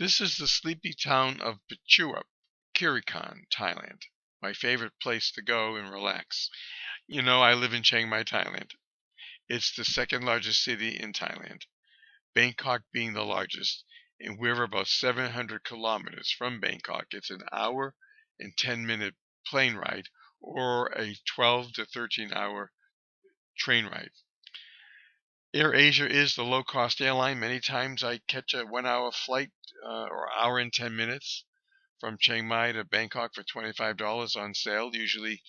This is the sleepy town of Pachooup, Kirikan, Thailand. My favorite place to go and relax. I live in Chiang Mai, Thailand. It's the second largest city in Thailand, Bangkok being the largest, and we're about 700 kilometers from Bangkok. It's an hour and 10-minute plane ride or a 12 to 13-hour train ride. AirAsia is the low-cost airline. Many times I catch a 1-hour flight or hour and 10 minutes from Chiang Mai to Bangkok for $25 on sale. Usually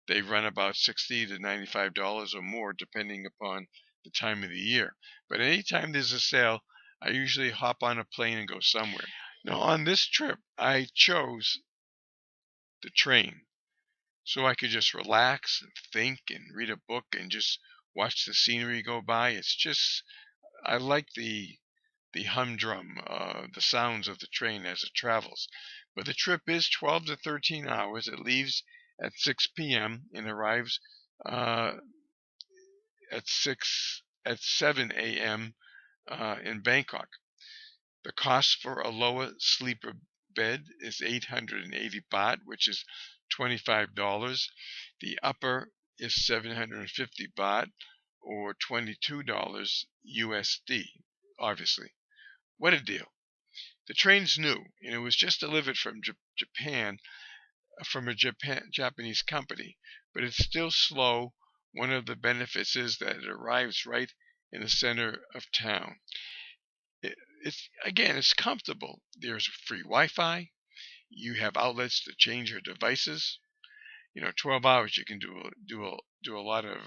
they run about $60 to $95 or more depending upon the time of the year. But anytime there's a sale, I usually hop on a plane and go somewhere. Now on this trip, I chose the train so I could just relax and think and read a book and just watch the scenery go by. I like the humdrum, the sounds of the train as it travels. But the trip is 12 to 13 hours. It leaves at 6 p.m. and arrives at 7 a.m. In Bangkok. The cost for a lower sleeper bed is 880 baht, which is $25. The upper is 750 baht, or $22 USD, obviously. What a deal. The train's new, and it was just delivered from Japan, from a Japanese company, but it's still slow. One of the benefits is that it arrives right in the center of town. It's comfortable. There's free Wi-Fi. You have outlets to change your devices. 12 hours you can do a lot of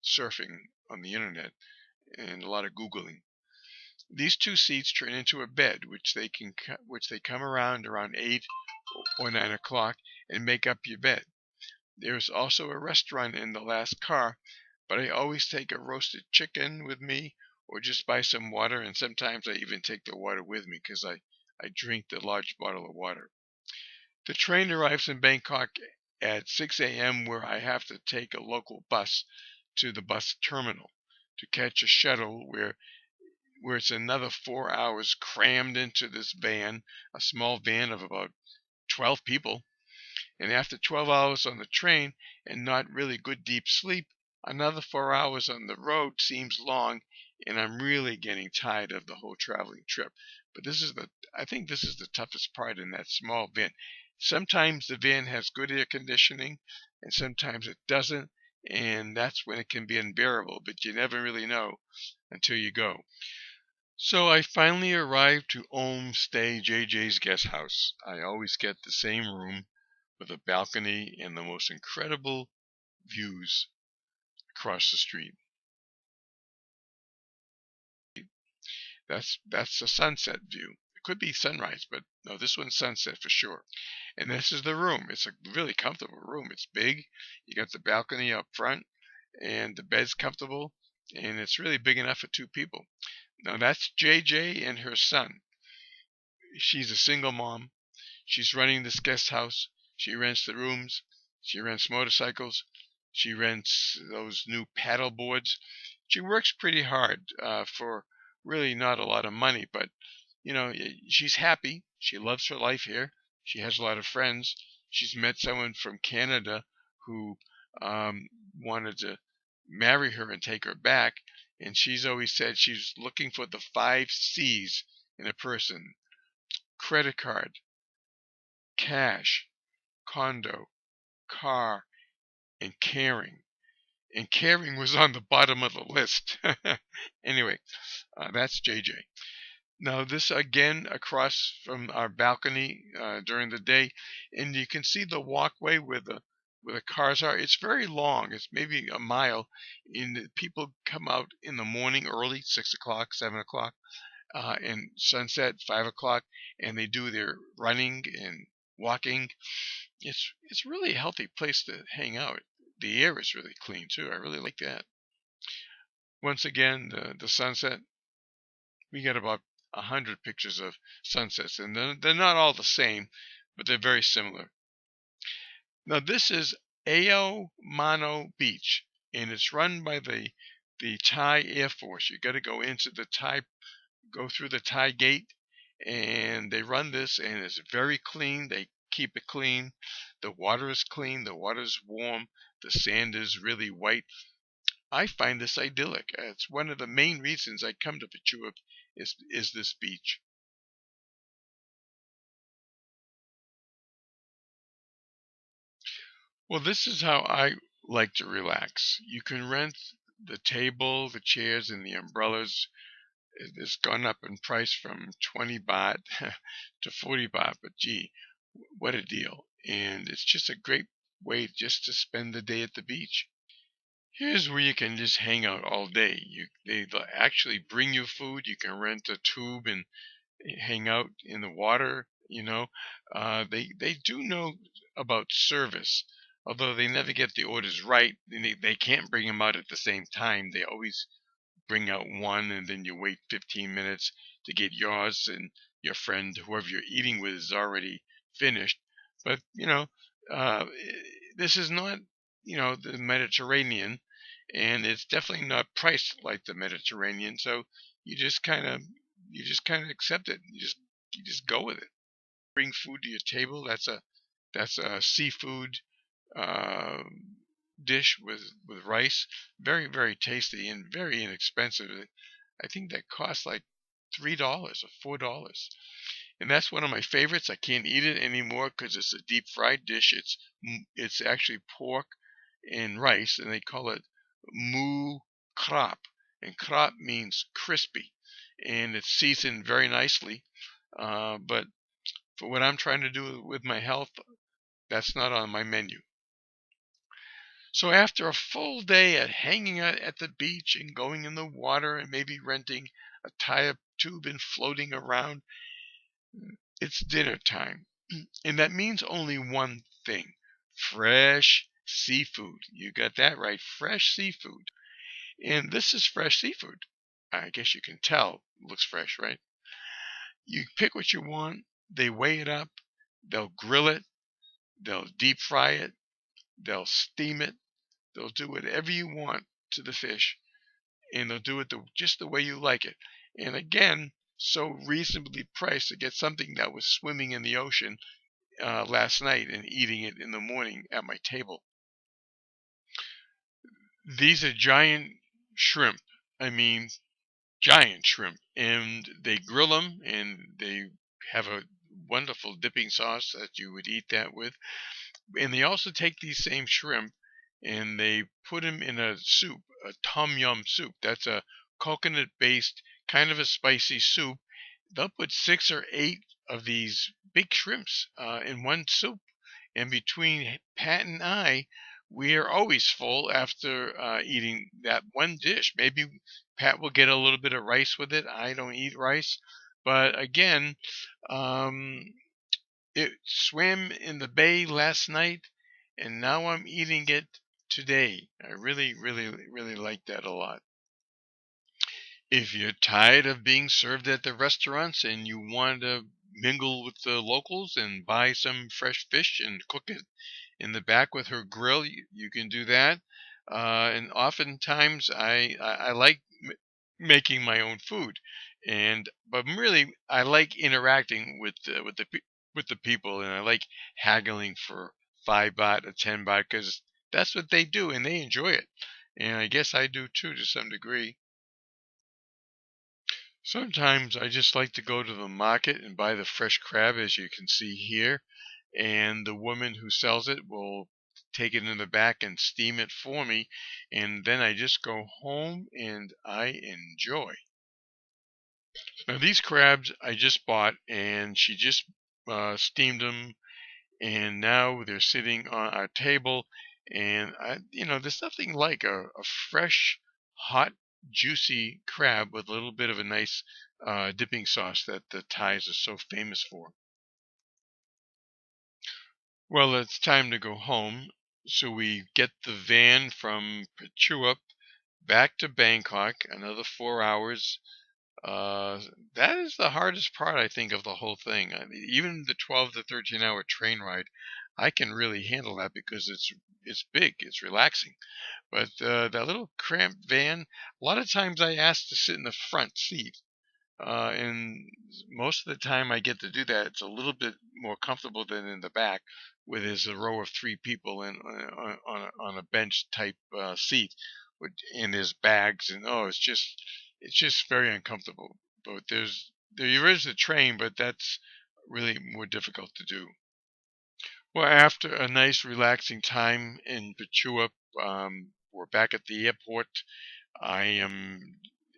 surfing on the internet and a lot of Googling. These two seats turn into a bed, which they come around 8 or 9 o'clock and make up your bed. There's also a restaurant in the last car, but I always take a roasted chicken with me or just buy some water, and sometimes I even take the water with me because I drink the large bottle of water. The train arrives in Bangkok at 6 a.m. where I have to take a local bus to the bus terminal to catch a shuttle where it's another 4 hours crammed into this van, a small van of about 12 people. And after 12 hours on the train and not really good deep sleep, another 4 hours on the road seems long, and I'm really getting tired of the whole traveling trip. But I think this is the toughest part in that small van. Sometimes the van has good air conditioning, and sometimes it doesn't, and that's when it can be unbearable, but you never really know until you go. So I finally arrived to Stay JJ's guest house. I always get the same room with a balcony and the most incredible views across the street. That's a sunset view. It could be sunrise, but no, this one's sunset for sure. And this is the room. It's a really comfortable room. It's big. You got the balcony up front, and the bed's comfortable, and it's really big enough for 2 people. Now that's JJ and her son. She's a single mom. She's running this guest house. She rents the rooms. She rents motorcycles. She rents those new paddle boards. She works pretty hard for really not a lot of money, but she's happy. She loves her life here. She has a lot of friends. She's met someone from Canada who wanted to marry her and take her back, and she's always said she's looking for the 5 C's in a person: credit card, cash, condo, car, and caring. And caring was on the bottom of the list. Anyway, that's JJ. Now this again across from our balcony during the day, and you can see the walkway where the cars are. It's very long. It's maybe a mile. And people come out in the morning early, 6 o'clock, 7 o'clock, and sunset 5 o'clock, and they do their running and walking. It's really a healthy place to hang out. The air is really clean too. I really like that. Once again, the sunset. We get about 100 pictures of sunsets, and they're not all the same, but they're very similar. Now this is Ao Mano Beach, and it's run by the Thai Air Force. You got to go through the Thai gate, and they run this, and it's very clean. They keep it clean. The water is clean. The water is warm. The sand is really white. I find this idyllic. It's one of the main reasons I come to Pachooup is this beach. Well, this is how I like to relax. You can rent the table, the chairs, and the umbrellas. It's gone up in price from 20 baht to 40 baht, but gee, what a deal. And it's just a great way just to spend the day at the beach. Here's where you can just hang out all day. They'll actually bring you food. You can rent a tube and hang out in the water. They do know about service, although they never get the orders right. They can't bring them out at the same time. They always bring out one, and then you wait 15 minutes to get yours, and your friend, whoever you're eating with, is already finished. But uh, this is not the Mediterranean, and it's definitely not priced like the Mediterranean. So you just kind of you just kind of accept it. You just go with it. Bring food to your table. That's a seafood uh, dish with rice. Very very tasty and very inexpensive. I think that costs like $3 or $4, and that's one of my favorites. I can't eat it anymore because it's a deep fried dish. It's actually pork and rice, and they call it moo krap, and krap means crispy, and it's seasoned very nicely. But for what I'm trying to do with my health, that's not on my menu. So after a full day at hanging out at the beach and going in the water and maybe renting a tie-up tube and floating around, it's dinner time. And that means only one thing: fresh seafood. You got that right, fresh seafood. And this is fresh seafood. I guess you can tell it looks fresh, right? You pick what you want, they weigh it up, they'll grill it, they'll deep fry it, they'll steam it, they'll do whatever you want to the fish, and they'll do it just the way you like it. And again, so reasonably priced to get something that was swimming in the ocean last night and eating it in the morning at my table. These are giant shrimp. I mean, giant shrimp, and they grill them, and they have a wonderful dipping sauce that you would eat that with. And they also take these same shrimp and they put them in a soup, a tom yum soup. That's a coconut based kind of a spicy soup. They'll put 6 or 8 of these big shrimps in one soup. And between Pat and I, we are always full after eating that one dish. Maybe Pat will get a little bit of rice with it. I don't eat rice. But again, um, it swam in the bay last night, and now I'm eating it today. I really, really, really like that a lot. If you're tired of being served at the restaurants and you want to mingle with the locals and buy some fresh fish and cook it in the back with her grill, you can do that. And oftentimes I like making my own food, but really I like interacting with the people, and I like haggling for 5 baht or 10 baht because that's what they do and they enjoy it, and I guess I do too to some degree. Sometimes I just like to go to the market and buy the fresh crab, as you can see here, and the woman who sells it will take it in the back and steam it for me, and then I just go home and I enjoy. Now these crabs I just bought, and she just steamed them, and now they're sitting on our table. And there's nothing like a fresh, hot, juicy crab with a little bit of a nice dipping sauce that the Thais are so famous for. Well, it's time to go home, so we get the van from Pachooup back to Bangkok, another 4 hours. Uh, that is the hardest part, I think, of the whole thing. I mean, even the 12 to 13-hour train ride, I can really handle that because it's big, it's relaxing. But that little cramped van, a lot of times I ask to sit in the front seat, and most of the time I get to do that. It's a little bit more comfortable than in the back, where there's a row of three people in on a bench type seat, and there's bags, and oh, it's just very uncomfortable. But there is a train, but that's really more difficult to do. Well, after a nice relaxing time in Pachooup, we're back at the airport. I am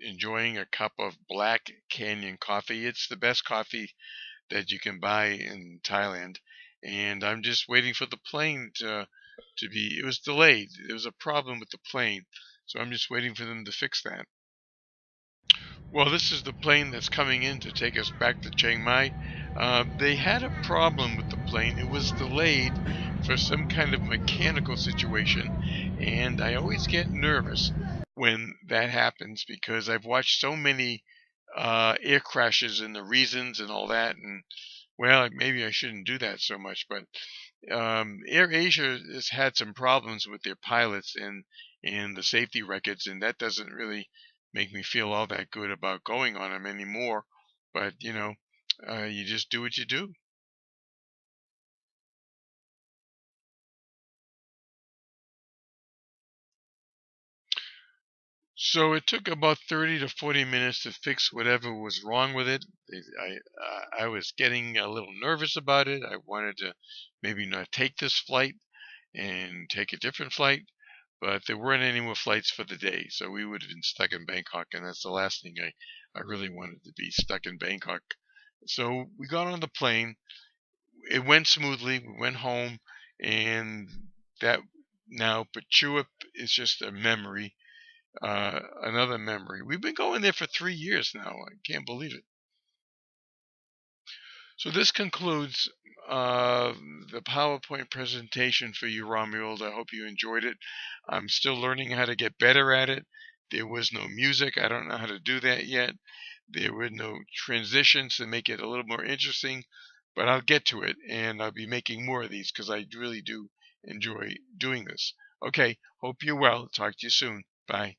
enjoying a cup of Black Canyon coffee. It's the best coffee that you can buy in Thailand, and I'm just waiting for the plane to be. It was delayed. There was a problem with the plane, so I'm just waiting for them to fix that. Well, this is the plane that's coming in to take us back to Chiang Mai. They had a problem with the plane. It was delayed for some kind of mechanical situation, and I always get nervous when that happens because I've watched so many air crashes and the reasons and all that, and well, maybe I shouldn't do that so much, but Air Asia has had some problems with their pilots and the safety records, and that doesn't really make me feel all that good about going on them anymore. But you just do what you do. So it took about 30 to 40 minutes to fix whatever was wrong with it. I was getting a little nervous about it. I wanted to maybe not take this flight and take a different flight, but there weren't any more flights for the day, so we would have been stuck in Bangkok, and that's the last thing I really wanted to be stuck in Bangkok. So we got on the plane. It went smoothly. We went home, and that now Pachuap is just a memory, another memory. We've been going there for 3 years now. I can't believe it. So this concludes the PowerPoint presentation for you, Romuald. I hope you enjoyed it. I'm still learning how to get better at it. There was no music. I don't know how to do that yet. There were no transitions to make it a little more interesting, but I'll get to it, and I'll be making more of these because I really do enjoy doing this. Okay, hope you're well. Talk to you soon. Bye.